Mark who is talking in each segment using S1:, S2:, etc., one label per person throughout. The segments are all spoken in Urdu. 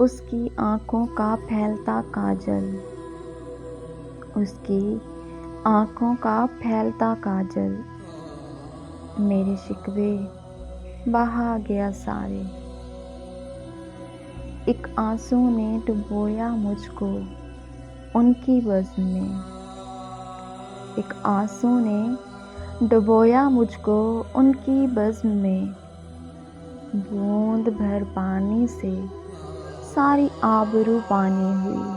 S1: اس کی آنکھوں کا پھیلتا کاجل، اس کی آنکھوں کا پھیلتا کاجل، میرے شکوے بہا گیا سارے۔ ایک آنسو نے ڈبویا مجھ کو ان کی بزم میں، ایک آنسو نے ڈبویا مجھ کو ان کی بزم میں، بوند بھر پانی سے ساری آبرو پانی ہوئی۔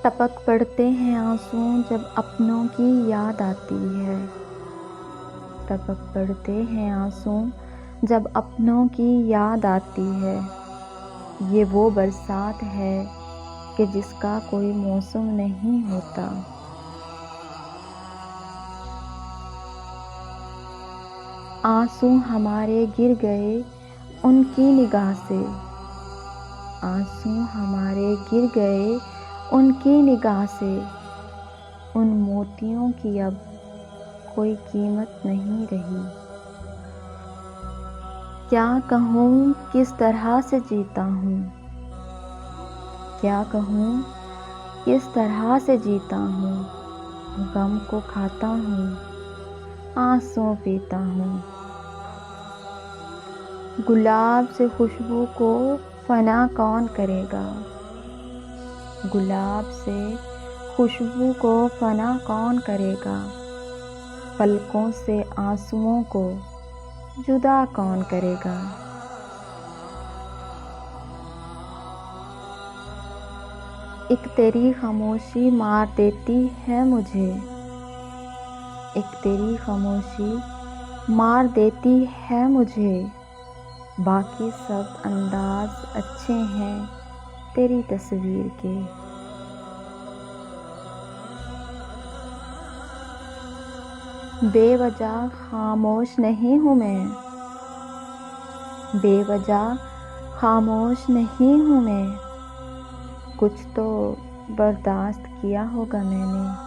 S1: ٹپک پڑتے ہیں آنسو جب اپنوں کی یاد آتی ہے، ٹپک پڑتے ہیں آنسو جب اپنوں کی یاد آتی ہے۔ یہ وہ برسات ہے کہ جس کا کوئی موسم نہیں ہوتا۔ آنسو ہمارے گر گئے ان کی نگاہ سے، آنسو ہمارے گر گئے ان کی نگاہ سے، ان موتیوں کی اب کوئی قیمت نہیں رہی۔ کیا کہوں کس طرح سے جیتا ہوں، کیا کہوں کس طرح سے جیتا ہوں، غم کو کھاتا ہوں، آنسو پیتا ہوں۔ گلاب سے خوشبو کو فنا کون کرے گا، گلاب سے خوشبو کو فنا کون کرے گا، پلکوں سے آنسوؤں کو جدا کون کرے گا۔ ایک تیری خاموشی مار دیتی ہے مجھے، ایک تیری خاموشی مار دیتی ہے مجھے، باقی سب انداز اچھے ہیں تیری تصویر کے۔ بے وجہ خاموش نہیں ہوں میں، بے وجہ خاموش نہیں ہوں میں، کچھ تو برداشت کیا ہوگا میں نے۔